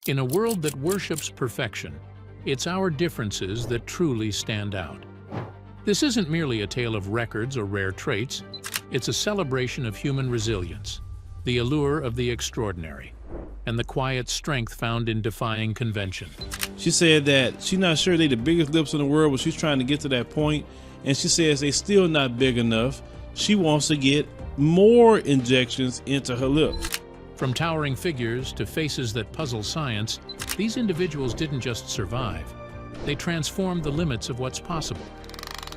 In a world that worships perfection, it's our differences that truly stand out. This isn't merely a tale of records or rare traits, it's a celebration of human resilience, the allure of the extraordinary, and the quiet strength found in defying convention. She said that she's not sure they're the biggest lips in the world, but she's trying to get to that point, and she says they're still not big enough. She wants to get more injections into her lips. From towering figures to faces that puzzle science, these individuals didn't just survive. They transformed the limits of what's possible.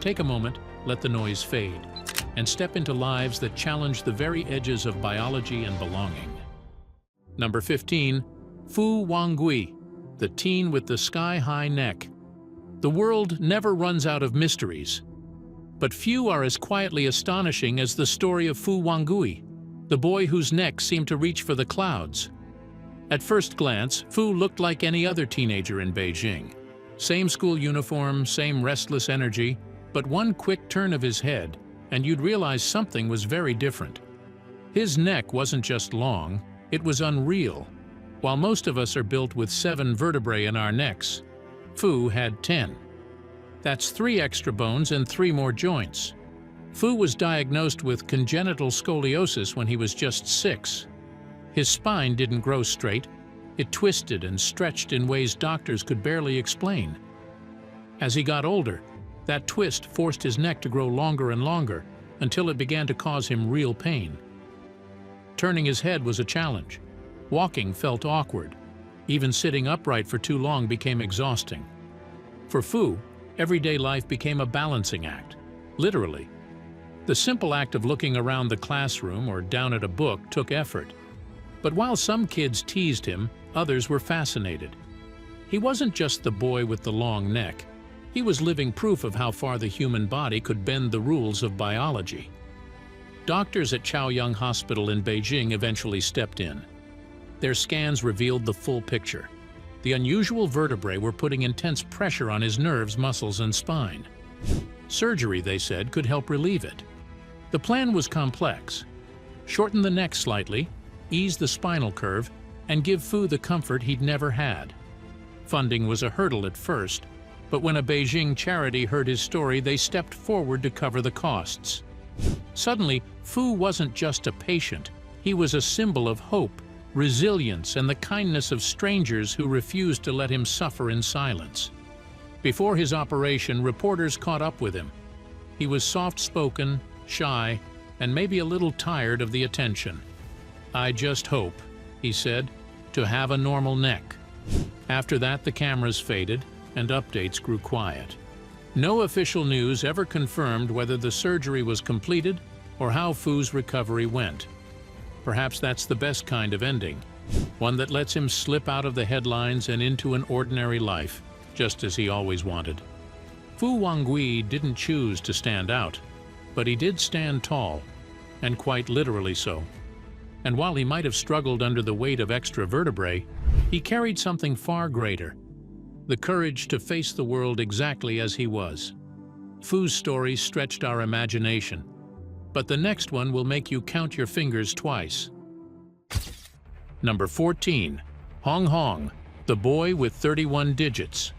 Take a moment, let the noise fade, and step into lives that challenge the very edges of biology and belonging. Number 15, Fu Wangui, the teen with the sky-high neck. The world never runs out of mysteries, but few are as quietly astonishing as the story of Fu Wangui, the boy whose neck seemed to reach for the clouds. At first glance, Fu looked like any other teenager in Beijing. Same school uniform, same restless energy, but one quick turn of his head, and you'd realize something was very different. His neck wasn't just long, it was unreal. While most of us are built with 7 vertebrae in our necks, Fu had 10. That's 3 extra bones and 3 more joints. Fu was diagnosed with congenital scoliosis when he was just 6. His spine didn't grow straight. It twisted and stretched in ways doctors could barely explain. As he got older, that twist forced his neck to grow longer and longer until it began to cause him real pain. Turning his head was a challenge. Walking felt awkward. Even sitting upright for too long became exhausting. For Fu, everyday life became a balancing act, literally. The simple act of looking around the classroom or down at a book took effort. But while some kids teased him, others were fascinated. He wasn't just the boy with the long neck. He was living proof of how far the human body could bend the rules of biology. Doctors at Chaoyang Hospital in Beijing eventually stepped in. Their scans revealed the full picture. The unusual vertebrae were putting intense pressure on his nerves, muscles, and spine. Surgery, they said, could help relieve it. The plan was complex. Shorten the neck slightly, ease the spinal curve, and give Fu the comfort he'd never had. Funding was a hurdle at first, but when a Beijing charity heard his story, they stepped forward to cover the costs. Suddenly, Fu wasn't just a patient. He was a symbol of hope, resilience, and the kindness of strangers who refused to let him suffer in silence. Before his operation, reporters caught up with him. He was soft-spoken, shy, and maybe a little tired of the attention. "I just hope," he said, "to have a normal neck." After that, the cameras faded, and updates grew quiet. No official news ever confirmed whether the surgery was completed or how Fu's recovery went. Perhaps that's the best kind of ending, one that lets him slip out of the headlines and into an ordinary life, just as he always wanted. Fu Wangui didn't choose to stand out, but he did stand tall, and quite literally so. And while he might have struggled under the weight of extra vertebrae, he carried something far greater: the courage to face the world exactly as he was. Fu's story stretched our imagination, but the next one will make you count your fingers twice. Number 14, Hong Hong, the boy with 31 digits.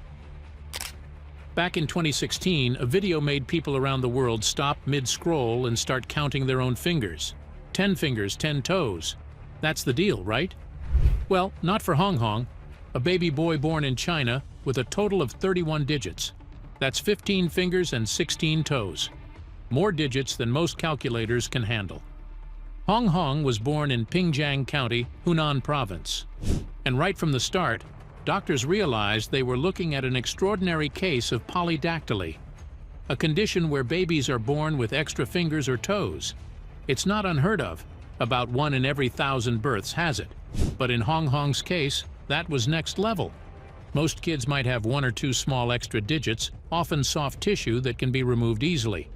Back in 2016, a video made people around the world stop mid-scroll and start counting their own fingers. 10 fingers, 10 toes. That's the deal, right? Well, not for Hong Hong, a baby boy born in China with a total of 31 digits. That's 15 fingers and 16 toes. More digits than most calculators can handle. Hong Hong was born in Pingjiang County, Hunan Province. And right from the start, doctors realized they were looking at an extraordinary case of polydactyly, a condition where babies are born with extra fingers or toes. It's not unheard of. About 1 in every 1,000 births has it. But in Hong Hong's case, that was next level. Most kids might have 1 or 2 small extra digits, often soft tissue that can be removed easily.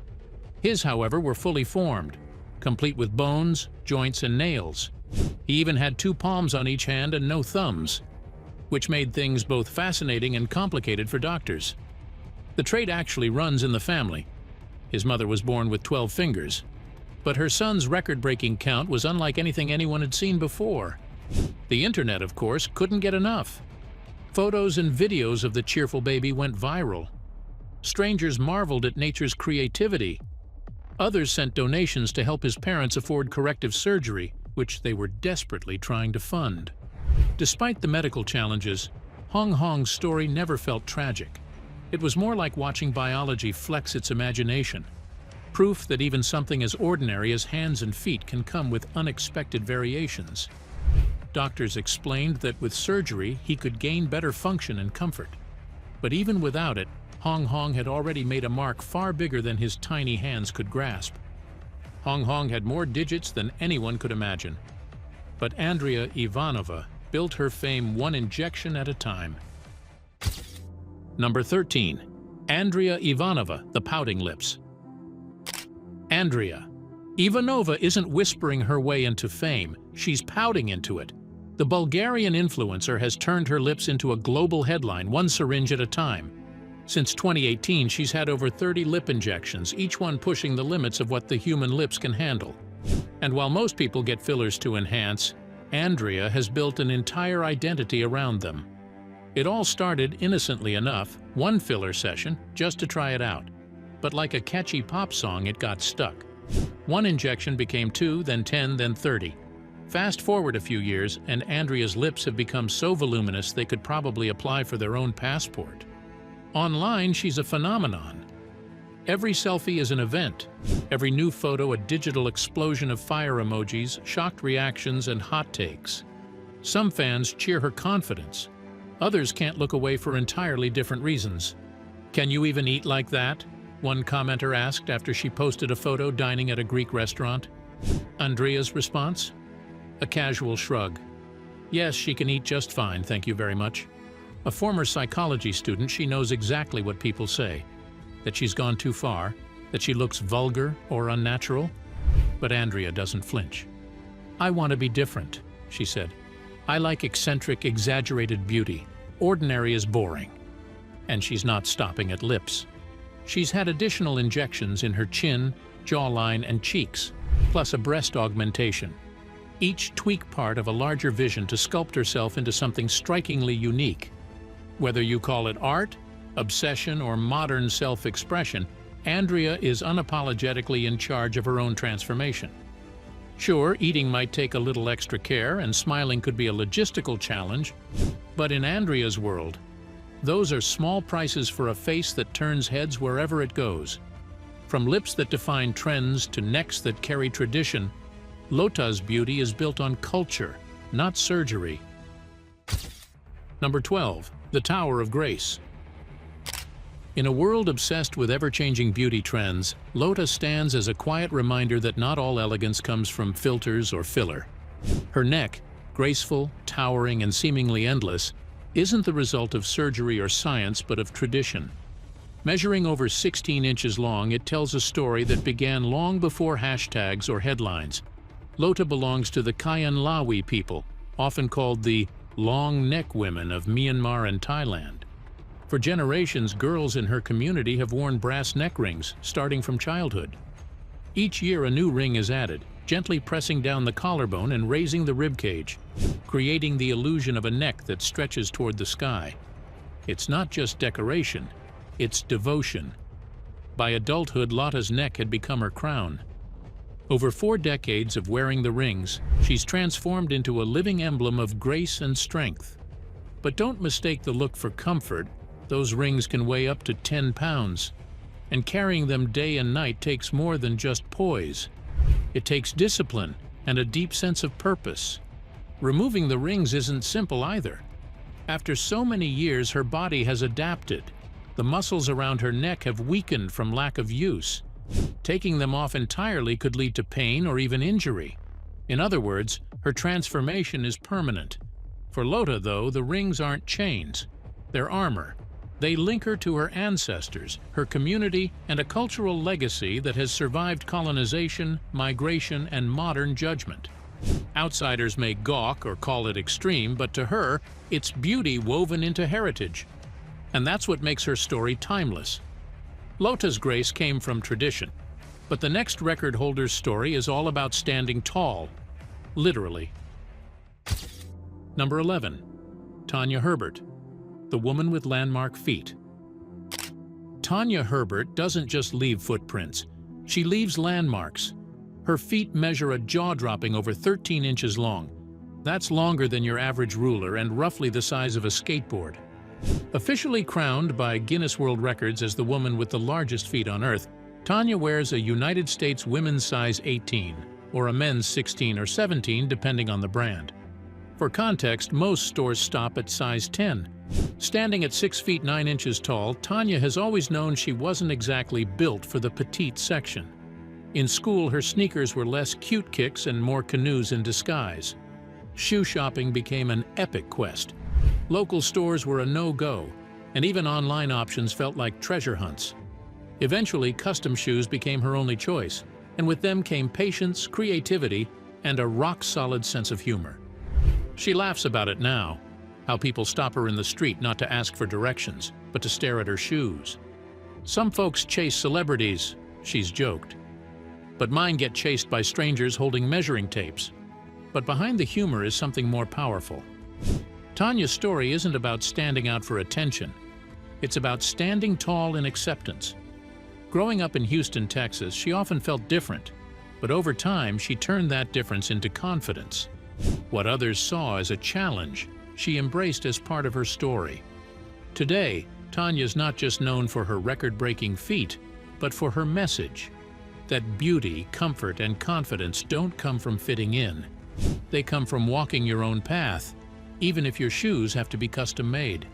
His, however, were fully formed, complete with bones, joints, and nails. He even had 2 palms on each hand and no thumbs, which made things both fascinating and complicated for doctors. The trait actually runs in the family. His mother was born with 12 fingers, but her son's record-breaking count was unlike anything anyone had seen before. The internet, of course, couldn't get enough. Photos and videos of the cheerful baby went viral. Strangers marveled at nature's creativity. Others sent donations to help his parents afford corrective surgery, which they were desperately trying to fund. Despite the medical challenges, Hong Hong's story never felt tragic. It was more like watching biology flex its imagination. Proof that even something as ordinary as hands and feet can come with unexpected variations. Doctors explained that with surgery he could gain better function and comfort. But even without it, Hong Hong had already made a mark far bigger than his tiny hands could grasp. Hong Hong had more digits than anyone could imagine. But Andrea Ivanova built her fame one injection at a time. Number 13. Andrea Ivanova, the pouting lips. Andrea Ivanova isn't whispering her way into fame, she's pouting into it. The Bulgarian influencer has turned her lips into a global headline, one syringe at a time. Since 2018, she's had over 30 lip injections, each one pushing the limits of what the human lips can handle. And while most people get fillers to enhance, Andrea has built an entire identity around them. It all started innocently enough, one filler session, just to try it out. But like a catchy pop song, it got stuck. One injection became 2, then 10, then 30. Fast forward a few years, and Andrea's lips have become so voluminous they could probably apply for their own passport. Online, she's a phenomenon. Every selfie is an event. Every new photo a digital explosion of fire emojis, shocked reactions, and hot takes. Some fans cheer her confidence. Others can't look away for entirely different reasons. "Can you even eat like that?" one commenter asked after she posted a photo dining at a Greek restaurant. Andrea's response? A casual shrug. "Yes, she can eat just fine, thank you very much." A former psychology student, she knows exactly what people say. That she's gone too far, that she looks vulgar or unnatural. But Andrea doesn't flinch. "I want to be different," she said. "I like eccentric, exaggerated beauty. Ordinary is boring." And she's not stopping at lips. She's had additional injections in her chin, jawline, and cheeks, plus a breast augmentation. Each tweak part of a larger vision to sculpt herself into something strikingly unique. Whether you call it art, obsession, or modern self-expression, Andrea is unapologetically in charge of her own transformation. Sure, eating might take a little extra care and smiling could be a logistical challenge, but in Andrea's world, those are small prices for a face that turns heads wherever it goes. From lips that define trends to necks that carry tradition, Lotus beauty is built on culture, not surgery. Number 12. The Tower of Grace. In a world obsessed with ever-changing beauty trends, Lotus stands as a quiet reminder that not all elegance comes from filters or filler. Her neck, graceful, towering, and seemingly endless, isn't the result of surgery or science, but of tradition. Measuring over 16 inches long, it tells a story that began long before hashtags or headlines. Lotus belongs to the Kayanlawi people, often called the long neck women of Myanmar and Thailand. For generations, girls in her community have worn brass neck rings, starting from childhood. Each year a new ring is added, gently pressing down the collarbone and raising the ribcage, creating the illusion of a neck that stretches toward the sky. It's not just decoration, it's devotion. By adulthood, Lotta's neck had become her crown. Over 4 decades of wearing the rings, she's transformed into a living emblem of grace and strength. But don't mistake the look for comfort. Those rings can weigh up to 10 pounds. And carrying them day and night takes more than just poise. It takes discipline and a deep sense of purpose. Removing the rings isn't simple either. After so many years, her body has adapted. The muscles around her neck have weakened from lack of use. Taking them off entirely could lead to pain or even injury. In other words, her transformation is permanent. For Lotus, though, the rings aren't chains. They're armor. They link her to her ancestors, her community, and a cultural legacy that has survived colonization, migration, and modern judgment. Outsiders may gawk or call it extreme, but to her, it's beauty woven into heritage. And that's what makes her story timeless. Lotus' grace came from tradition, but the next record holder's story is all about standing tall, literally. Number 11. Tanya Herbert, the woman with landmark feet. Tanya Herbert doesn't just leave footprints, she leaves landmarks. Her feet measure a jaw-dropping over 13 inches long. That's longer than your average ruler and roughly the size of a skateboard. Officially crowned by Guinness World Records as the woman with the largest feet on Earth, Tanya wears a United States women's size 18, or a men's 16 or 17 depending on the brand. For context, most stores stop at size 10. Standing at 6 feet 9 inches tall, Tanya has always known she wasn't exactly built for the petite section. In school, her sneakers were less cute kicks and more canoes in disguise. Shoe shopping became an epic quest. Local stores were a no-go, and even online options felt like treasure hunts. Eventually, custom shoes became her only choice, and with them came patience, creativity, and a rock-solid sense of humor. She laughs about it now, how people stop her in the street not to ask for directions, but to stare at her shoes. Some folks chase celebrities, she's joked. But mine get chased by strangers holding measuring tapes. But behind the humor is something more powerful. Tanya's story isn't about standing out for attention. It's about standing tall in acceptance. Growing up in Houston, Texas, she often felt different, but over time she turned that difference into confidence. What others saw as a challenge, she embraced as part of her story. Today, Tanya's not just known for her record-breaking feat, but for her message, that beauty, comfort, and confidence don't come from fitting in. They come from walking your own path, even if your shoes have to be custom-made.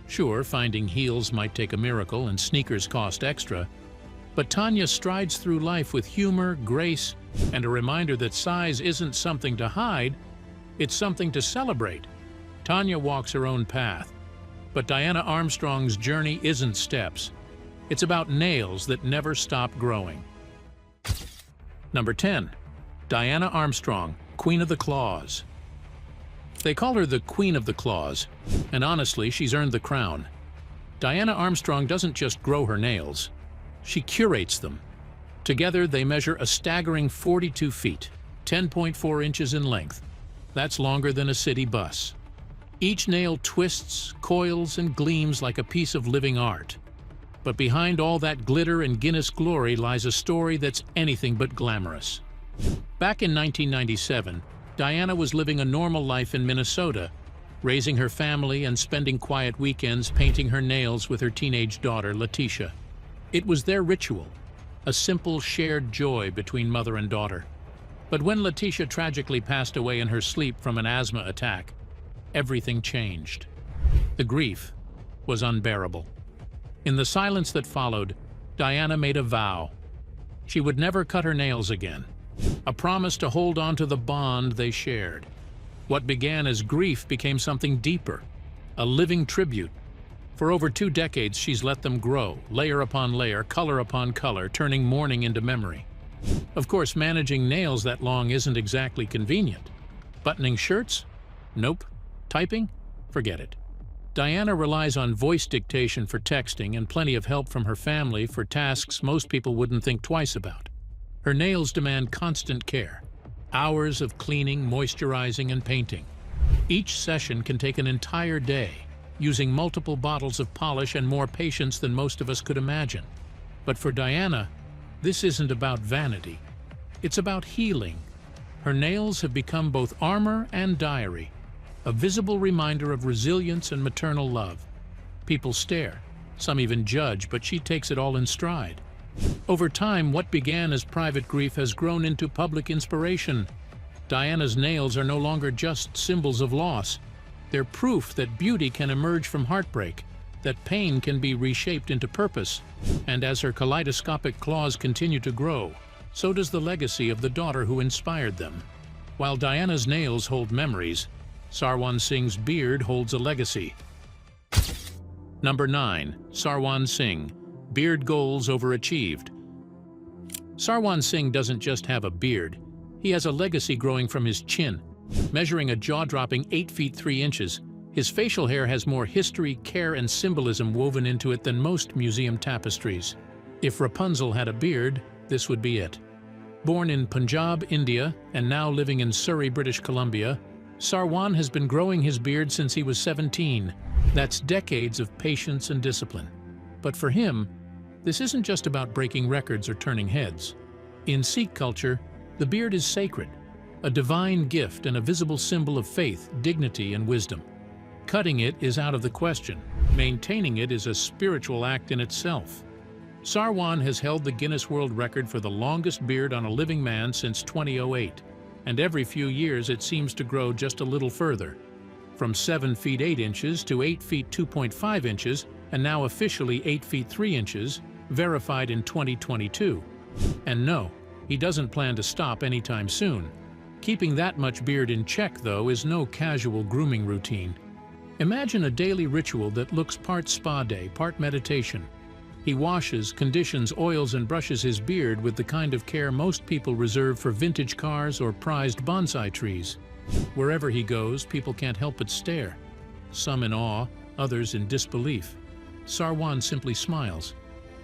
Sure, finding heels might take a miracle and sneakers cost extra, but Tanya strides through life with humor, grace, and a reminder that size isn't something to hide, it's something to celebrate. Tanya walks her own path, but Diana Armstrong's journey isn't steps. It's about nails that never stop growing. Number 10. Diana Armstrong, Queen of the Claws. They call her the Queen of the Claws, and honestly, she's earned the crown. Diana Armstrong doesn't just grow her nails, she curates them. Together, they measure a staggering 42 feet, 10.4 inches in length. That's longer than a city bus. Each nail twists, coils, and gleams like a piece of living art. But behind all that glitter and Guinness glory lies a story that's anything but glamorous. Back in 1997, Diana was living a normal life in Minnesota, raising her family and spending quiet weekends painting her nails with her teenage daughter, Letitia. It was their ritual, a simple shared joy between mother and daughter. But when Letitia tragically passed away in her sleep from an asthma attack, everything changed. The grief was unbearable. In the silence that followed, Diana made a vow. She would never cut her nails again, a promise to hold on to the bond they shared. What began as grief became something deeper, a living tribute. For over 2 decades, she's let them grow, layer upon layer, color upon color, turning mourning into memory. Of course, managing nails that long isn't exactly convenient. Buttoning shirts? Nope. Typing? Forget it. Diana relies on voice dictation for texting and plenty of help from her family for tasks most people wouldn't think twice about. Her nails demand constant care, hours of cleaning, moisturizing, and painting. Each session can take an entire day, using multiple bottles of polish and more patience than most of us could imagine. But for Diana, this isn't about vanity. It's about healing. Her nails have become both armor and diary, a visible reminder of resilience and maternal love. People stare, some even judge, but she takes it all in stride. Over time, what began as private grief has grown into public inspiration. Diana's nails are no longer just symbols of loss. They're proof that beauty can emerge from heartbreak, that pain can be reshaped into purpose. And as her kaleidoscopic claws continue to grow, so does the legacy of the daughter who inspired them. While Diana's nails hold memories, Sarwan Singh's beard holds a legacy. Number 9. Sarwan Singh, beard goals overachieved. Sarwan Singh doesn't just have a beard, he has a legacy growing from his chin. Measuring a jaw-dropping 8 feet 3 inches, his facial hair has more history, care, and symbolism woven into it than most museum tapestries. If Rapunzel had a beard, this would be it. Born in Punjab, India, and now living in Surrey, British Columbia, Sarwan has been growing his beard since he was 17. That's decades of patience and discipline. But for him, this isn't just about breaking records or turning heads. In Sikh culture, the beard is sacred, a divine gift and a visible symbol of faith, dignity, and wisdom. Cutting it is out of the question. Maintaining it is a spiritual act in itself. Sarwan has held the Guinness World Record for the longest beard on a living man since 2008, and every few years it seems to grow just a little further. From 7 feet 8 inches to 8 feet 2.5 inches, and now officially 8 feet 3 inches, verified in 2022. And no, he doesn't plan to stop anytime soon. Keeping that much beard in check, though, is no casual grooming routine. Imagine a daily ritual that looks part spa day, part meditation. He washes, conditions, oils, and brushes his beard with the kind of care most people reserve for vintage cars or prized bonsai trees. Wherever he goes, people can't help but stare. Some in awe, others in disbelief. Sarwan simply smiles.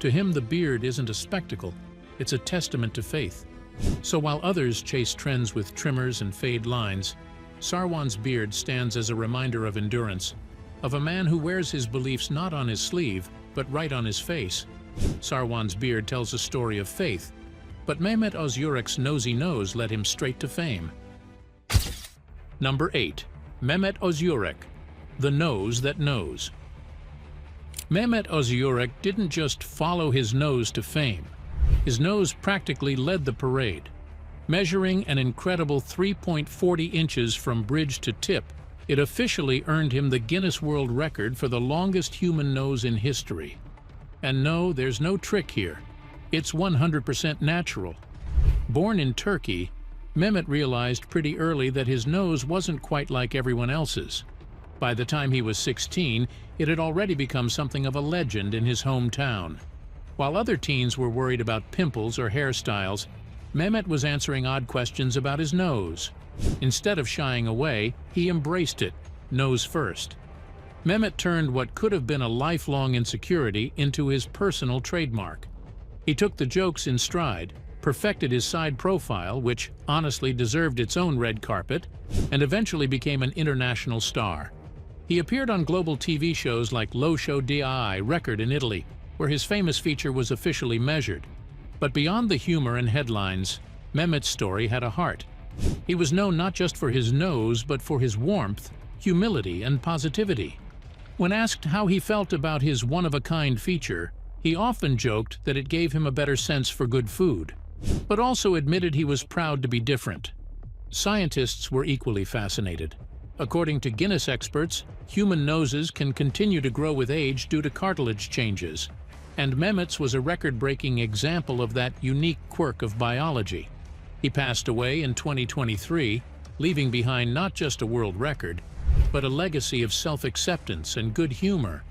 To him, the beard isn't a spectacle, it's a testament to faith. So while others chase trends with trimmers and fade lines, Sarwan's beard stands as a reminder of endurance, of a man who wears his beliefs not on his sleeve, but right on his face. Sarwan's beard tells a story of faith, but Mehmet Ozyurek's nosy nose led him straight to fame. Number 8. Mehmet Ozyurek, the nose that knows. Mehmet Ozyurek didn't just follow his nose to fame. His nose practically led the parade. Measuring an incredible 3.40 inches from bridge to tip, it officially earned him the Guinness World Record for the longest human nose in history. And no, there's no trick here. It's 100% natural. Born in Turkey, Mehmet realized pretty early that his nose wasn't quite like everyone else's. By the time he was 16, it had already become something of a legend in his hometown. While other teens were worried about pimples or hairstyles, Mehmet was answering odd questions about his nose. Instead of shying away, he embraced it, nose first. Mehmet turned what could have been a lifelong insecurity into his personal trademark. He took the jokes in stride, perfected his side profile, which honestly deserved its own red carpet, and eventually became an international star. He appeared on global TV shows like Lo Show Di Record in Italy, where his famous feature was officially measured. But beyond the humor and headlines, Mehmet's story had a heart. He was known not just for his nose, but for his warmth, humility, and positivity. When asked how he felt about his one-of-a-kind feature, he often joked that it gave him a better sense for good food, but also admitted he was proud to be different. Scientists were equally fascinated. According to Guinness experts, human noses can continue to grow with age due to cartilage changes, and Mehmet's was a record-breaking example of that unique quirk of biology. He passed away in 2023, leaving behind not just a world record, but a legacy of self-acceptance and good humor.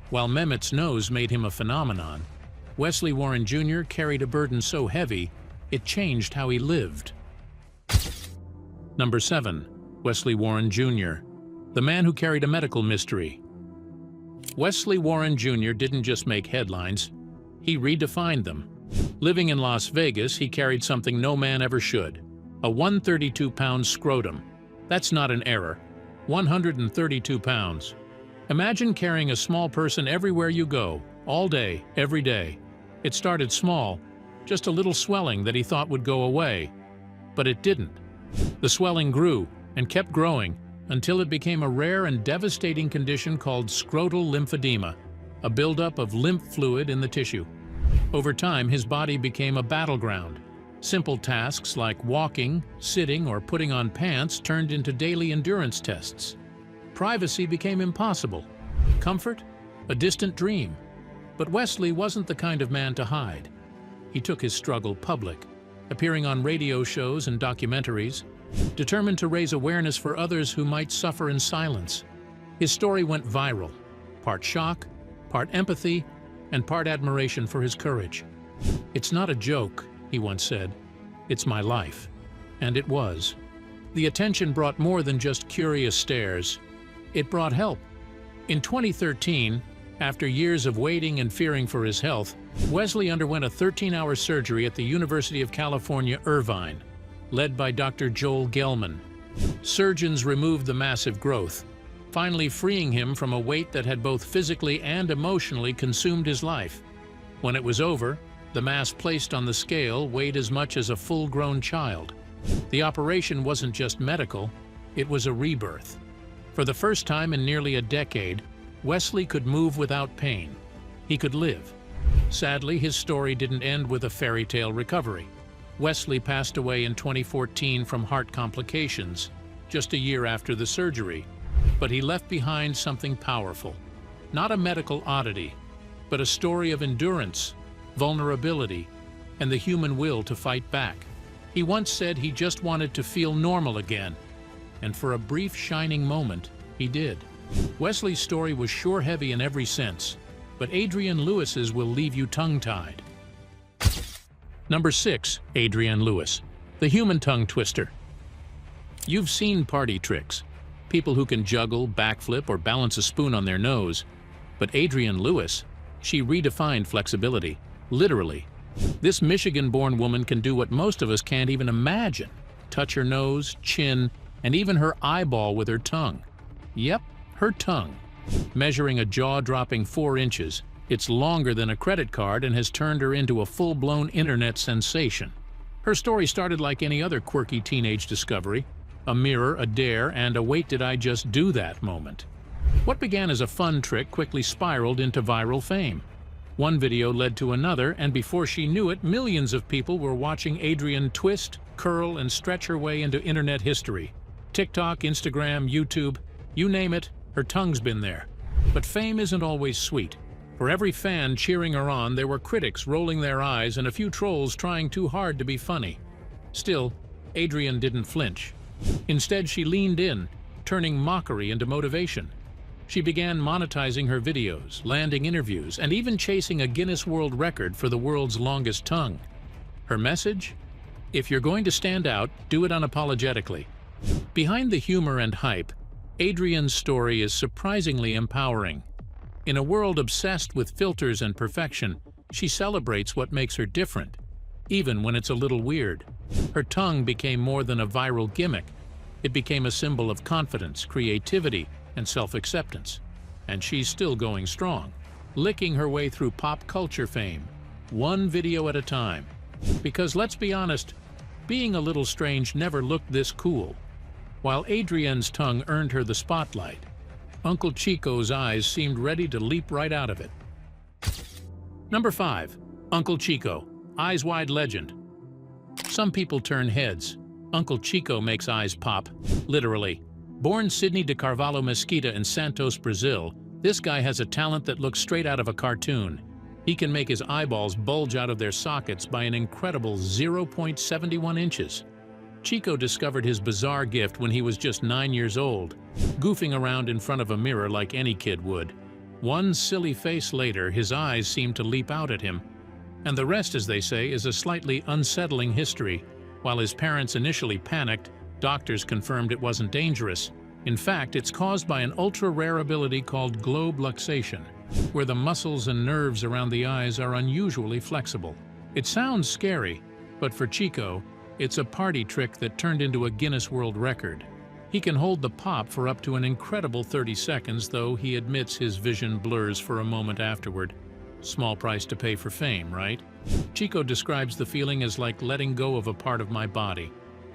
While Mehmet's nose made him a phenomenon, Wesley Warren Jr. carried a burden so heavy, it changed how he lived. Number 7. Wesley Warren Jr., the man who carried a medical mystery. Wesley Warren Jr. didn't just make headlines, he redefined them. Living in Las Vegas, he carried something no man ever should, a 132-pound scrotum. That's not an error. 132 pounds. Imagine carrying a small person everywhere you go, all day, every day. It started small, just a little swelling that he thought would go away. But it didn't. The swelling grew and kept growing until it became a rare and devastating condition called scrotal lymphedema, a buildup of lymph fluid in the tissue. Over time, his body became a battleground. Simple tasks like walking, sitting, or putting on pants turned into daily endurance tests. Privacy became impossible. Comfort, a distant dream. But Wesley wasn't the kind of man to hide. He took his struggle public, appearing on radio shows and documentaries, determined to raise awareness for others who might suffer in silence. His story went viral, part shock, part empathy, and part admiration for his courage. "It's not a joke," he once said. "It's my life." And it was. The attention brought more than just curious stares. It brought help. In 2013, after years of waiting and fearing for his health, Wesley underwent a 13-hour surgery at the University of California, Irvine, led by Dr. Joel Gelman. Surgeons removed the massive growth, finally freeing him from a weight that had both physically and emotionally consumed his life. When it was over, the mass placed on the scale weighed as much as a full-grown child. The operation wasn't just medical, it was a rebirth. For the first time in nearly a decade, Wesley could move without pain. He could live. Sadly, his story didn't end with a fairy tale recovery. Wesley passed away in 2014 from heart complications, just a year after the surgery. But he left behind something powerful. Not a medical oddity, but a story of endurance, vulnerability, and the human will to fight back. He once said he just wanted to feel normal again, and for a brief shining moment, he did. Wesley's story was sure heavy in every sense, but Adrienne Lewis's will leave you tongue-tied. Number 6. Adrienne Lewis, the human tongue twister. You've seen party tricks, people who can juggle, backflip, or balance a spoon on their nose. But Adrienne Lewis, she redefined flexibility, literally. This Michigan-born woman can do what most of us can't even imagine: touch her nose, chin, and even her eyeball with her tongue. Yep, her tongue. Measuring a jaw-dropping 4 inches, it's longer than a credit card and has turned her into a full-blown internet sensation. Her story started like any other quirky teenage discovery: a mirror, a dare, and a "wait, did I just do that" moment. What began as a fun trick quickly spiraled into viral fame. One video led to another, and before she knew it, millions of people were watching Adrienne twist, curl, and stretch her way into internet history. TikTok, Instagram, YouTube, you name it, her tongue's been there. But fame isn't always sweet. For every fan cheering her on, there were critics rolling their eyes and a few trolls trying too hard to be funny. Still, Adrienne didn't flinch. Instead, she leaned in, turning mockery into motivation. She began monetizing her videos, landing interviews, and even chasing a Guinness World Record for the world's longest tongue. Her message? If you're going to stand out, do it unapologetically. Behind the humor and hype, Adrienne's story is surprisingly empowering. In a world obsessed with filters and perfection, she celebrates what makes her different, even when it's a little weird. Her tongue became more than a viral gimmick. It became a symbol of confidence, creativity, and self-acceptance. And she's still going strong, licking her way through pop culture fame, one video at a time. Because let's be honest, being a little strange never looked this cool. While Adrienne's tongue earned her the spotlight, Uncle Chico's eyes seemed ready to leap right out of it. Number 5. Uncle Chico, eyes wide legend. Some people turn heads. Uncle Chico makes eyes pop, literally. Born Sidney de Carvalho Mesquita in Santos, Brazil, this guy has a talent that looks straight out of a cartoon. He can make his eyeballs bulge out of their sockets by an incredible 0.71 inches. Chico discovered his bizarre gift when he was just 9 years old, goofing around in front of a mirror like any kid would. One silly face later, his eyes seemed to leap out at him. And the rest, as they say, is a slightly unsettling history. While his parents initially panicked, doctors confirmed it wasn't dangerous. In fact, it's caused by an ultra-rare ability called globe luxation, where the muscles and nerves around the eyes are unusually flexible. It sounds scary, but for Chico, it's a party trick that turned into a Guinness World Record. He can hold the pop for up to an incredible 30 seconds, though he admits his vision blurs for a moment afterward. Small price to pay for fame, right? Chico describes the feeling as like letting go of a part of my body.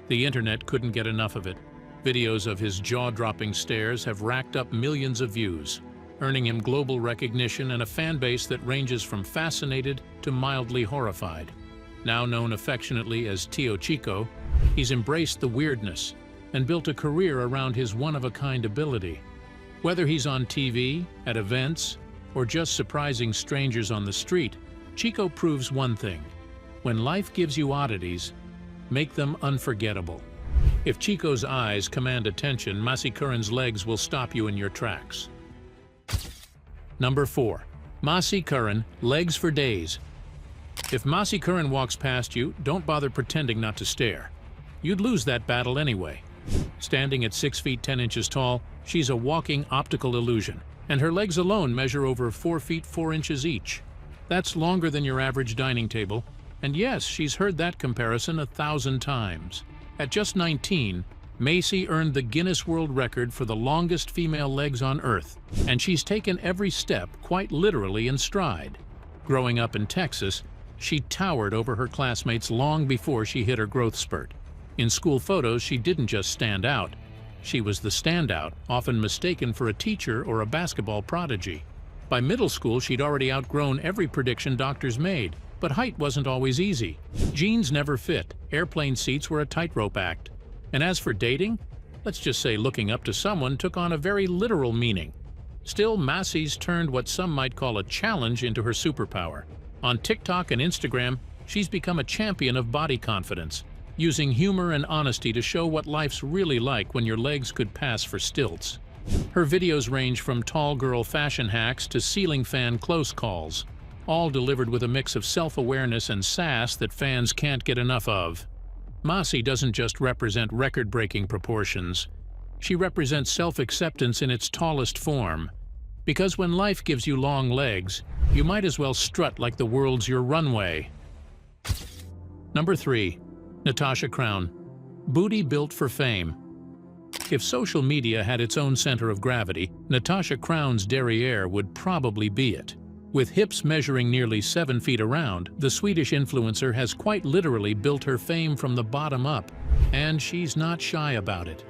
The internet couldn't get enough of it. Videos of his jaw-dropping stares have racked up millions of views, earning him global recognition and a fan base that ranges from fascinated to mildly horrified. Now known affectionately as Tio Chico, he's embraced the weirdness and built a career around his one-of-a-kind ability. Whether he's on TV, at events, or just surprising strangers on the street, Chico proves one thing: when life gives you oddities, make them unforgettable. If Chico's eyes command attention, Maci Currin's legs will stop you in your tracks. Number 4. Maci Currin, legs for days. If Maci Currin walks past you, don't bother pretending not to stare. You'd lose that battle anyway. Standing at 6 feet 10 inches tall, she's a walking optical illusion, and her legs alone measure over 4 feet 4 inches each. That's longer than your average dining table, and yes, she's heard that comparison 1,000 times. At just 19, Maci earned the Guinness World Record for the longest female legs on Earth, and she's taken every step quite literally in stride. Growing up in Texas, she towered over her classmates long before she hit her growth spurt. In school photos, she didn't just stand out. She was the standout, often mistaken for a teacher or a basketball prodigy. By middle school, she'd already outgrown every prediction doctors made, but height wasn't always easy. Jeans never fit, airplane seats were a tightrope act. And as for dating, let's just say looking up to someone took on a very literal meaning. Still, Maci's turned what some might call a challenge into her superpower. On TikTok and Instagram, she's become a champion of body confidence, using humor and honesty to show what life's really like when your legs could pass for stilts. Her videos range from tall girl fashion hacks to ceiling fan close calls, all delivered with a mix of self-awareness and sass that fans can't get enough of. Maci doesn't just represent record-breaking proportions. She represents self-acceptance in its tallest form. Because when life gives you long legs, you might as well strut like the world's your runway. Number 3. Natasha Crown. Booty built for fame. If social media had its own center of gravity, Natasha Crown's derriere would probably be it. With hips measuring nearly 7 feet around, the Swedish influencer has quite literally built her fame from the bottom up, and she's not shy about it.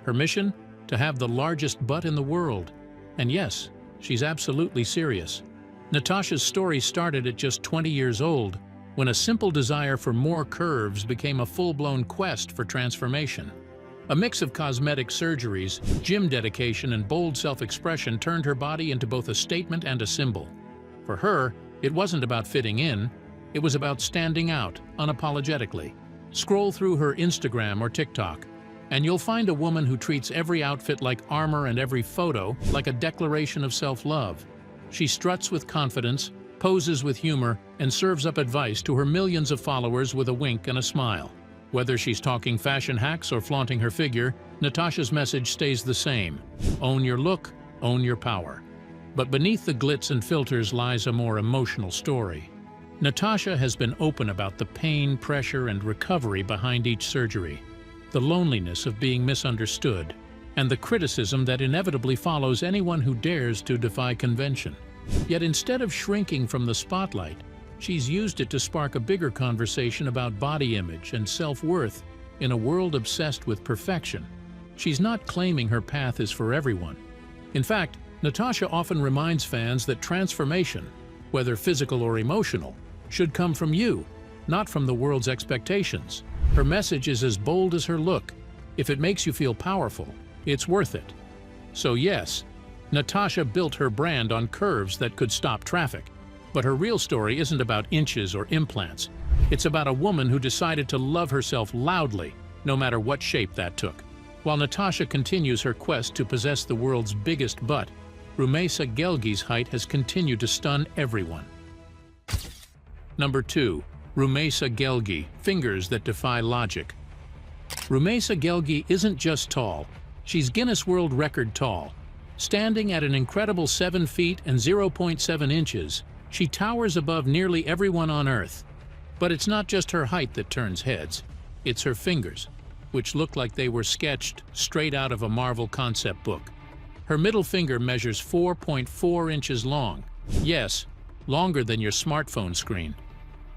Her mission? To have the largest butt in the world. And yes, she's absolutely serious. Natasha's story started at just 20 years old, when a simple desire for more curves became a full-blown quest for transformation. A mix of cosmetic surgeries, gym dedication, and bold self-expression turned her body into both a statement and a symbol. For her, it wasn't about fitting in, it was about standing out, unapologetically. Scroll through her Instagram or TikTok, and you'll find a woman who treats every outfit like armor and every photo like a declaration of self-love. She struts with confidence, poses with humor, and serves up advice to her millions of followers with a wink and a smile. Whether she's talking fashion hacks or flaunting her figure, Natasha's message stays the same. Own your look, own your power. But beneath the glitz and filters lies a more emotional story. Natasha has been open about the pain, pressure, and recovery behind each surgery, the loneliness of being misunderstood, and the criticism that inevitably follows anyone who dares to defy convention. Yet instead of shrinking from the spotlight, she's used it to spark a bigger conversation about body image and self-worth in a world obsessed with perfection. She's not claiming her path is for everyone. In fact, Natasha often reminds fans that transformation, whether physical or emotional, should come from you, not from the world's expectations. Her message is as bold as her look. If it makes you feel powerful, it's worth it. So yes, Natasha built her brand on curves that could stop traffic. But her real story isn't about inches or implants. It's about a woman who decided to love herself loudly, no matter what shape that took. While Natasha continues her quest to possess the world's biggest butt, Rumeysa Gelgi's height has continued to stun everyone. Number 2. Rumeysa Gelgi, fingers that defy logic. Rumeysa Gelgi isn't just tall, she's Guinness World Record tall. Standing at an incredible 7 feet and 0.7 inches, she towers above nearly everyone on Earth. But it's not just her height that turns heads, it's her fingers, which look like they were sketched straight out of a Marvel concept book. Her middle finger measures 4.4 inches long. Yes, longer than your smartphone screen.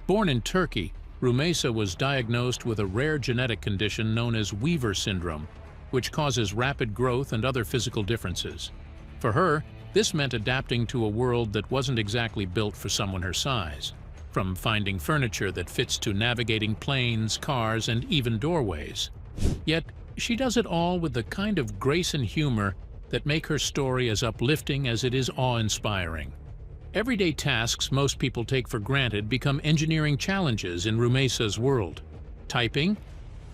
Born in Turkey, Rumeysa was diagnosed with a rare genetic condition known as Weaver syndrome, which causes rapid growth and other physical differences. For her, this meant adapting to a world that wasn't exactly built for someone her size, from finding furniture that fits to navigating planes, cars, and even doorways. Yet, she does it all with the kind of grace and humor that make her story as uplifting as it is awe-inspiring. Everyday tasks most people take for granted become engineering challenges in Rumeysa's world. Typing?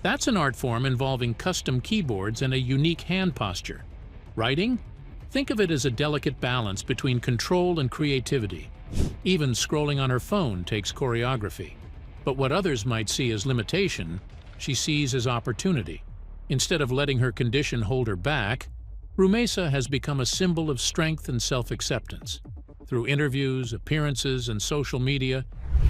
That's an art form involving custom keyboards and a unique hand posture. Writing? Think of it as a delicate balance between control and creativity. Even scrolling on her phone takes choreography. But what others might see as limitation, she sees as opportunity. Instead of letting her condition hold her back, Rumeysa has become a symbol of strength and self-acceptance. Through interviews, appearances, and social media,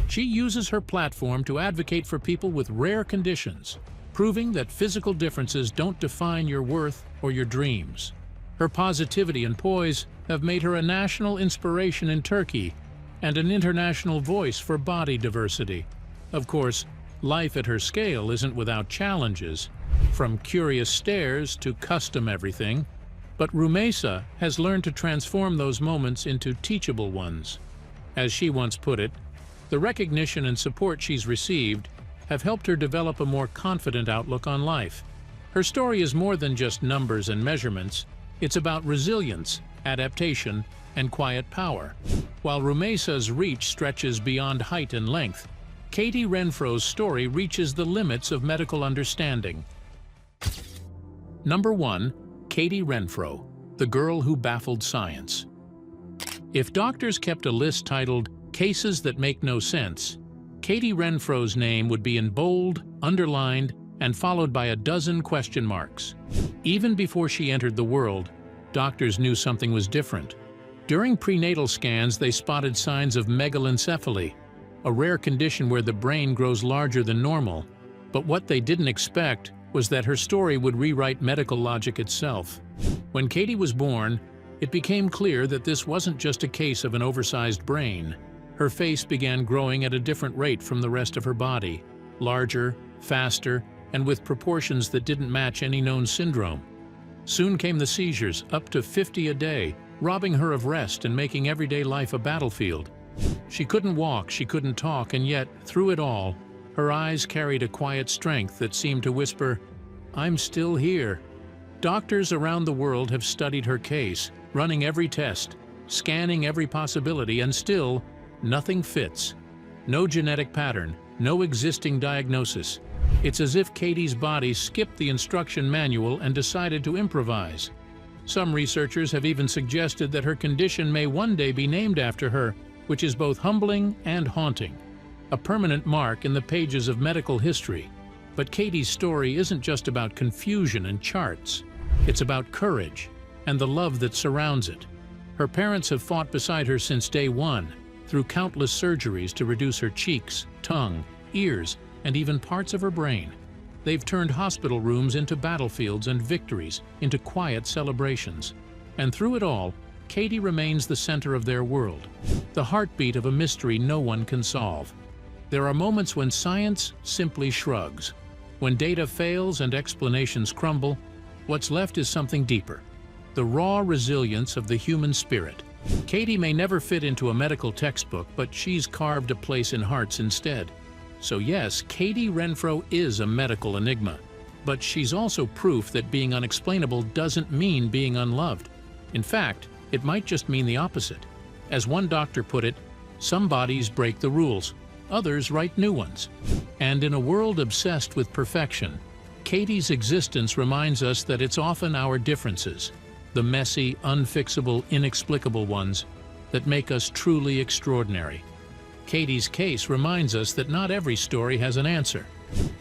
she uses her platform to advocate for people with rare conditions, proving that physical differences don't define your worth or your dreams. Her positivity and poise have made her a national inspiration in Turkey and an international voice for body diversity. Of course, life at her scale isn't without challenges, from curious stares to custom everything, but Rumeysa has learned to transform those moments into teachable ones. As she once put it, the recognition and support she's received have helped her develop a more confident outlook on life. Her story is more than just numbers and measurements. It's about resilience, adaptation, and quiet power. While Rumeysa's reach stretches beyond height and length, Katie Renfro's story reaches the limits of medical understanding. Number 1. Katie Renfro, the girl who baffled science. If doctors kept a list titled "Cases That Make No Sense," Katie Renfro's name would be in bold, underlined, and followed by a dozen question marks. Even before she entered the world, doctors knew something was different. During prenatal scans, they spotted signs of megalencephaly, a rare condition where the brain grows larger than normal. But what they didn't expect was that her story would rewrite medical logic itself. When Katie was born, it became clear that this wasn't just a case of an oversized brain. Her face began growing at a different rate from the rest of her body, larger, faster, and with proportions that didn't match any known syndrome. Soon came the seizures, up to 50 a day, robbing her of rest and making everyday life a battlefield. She couldn't walk, she couldn't talk, and yet, through it all, her eyes carried a quiet strength that seemed to whisper, "I'm still here." Doctors around the world have studied her case, running every test, scanning every possibility, and still, nothing fits. No genetic pattern, no existing diagnosis. It's as if Katie's body skipped the instruction manual and decided to improvise. Some researchers have even suggested that her condition may one day be named after her, which is both humbling and haunting. A permanent mark in the pages of medical history. But Katie's story isn't just about confusion and charts. It's about courage and the love that surrounds it. Her parents have fought beside her since day one, through countless surgeries to reduce her cheeks, tongue, ears, and even parts of her brain. They've turned hospital rooms into battlefields and victories into quiet celebrations. And through it all, Katie remains the center of their world, the heartbeat of a mystery no one can solve. There are moments when science simply shrugs. When data fails and explanations crumble, what's left is something deeper, the raw resilience of the human spirit. Katie may never fit into a medical textbook, but she's carved a place in hearts instead. So yes, Katie Renfro is a medical enigma, but she's also proof that being unexplainable doesn't mean being unloved. In fact, it might just mean the opposite. As one doctor put it, some bodies break the rules, others write new ones. And in a world obsessed with perfection, Katie's existence reminds us that it's often our differences, the messy, unfixable, inexplicable ones, that make us truly extraordinary. Katie's case reminds us that not every story has an answer,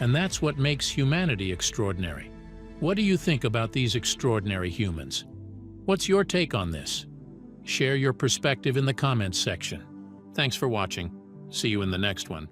and that's what makes humanity extraordinary. What do you think about these extraordinary humans? What's your take on this? Share your perspective in the comments section. Thanks for watching. See you in the next one.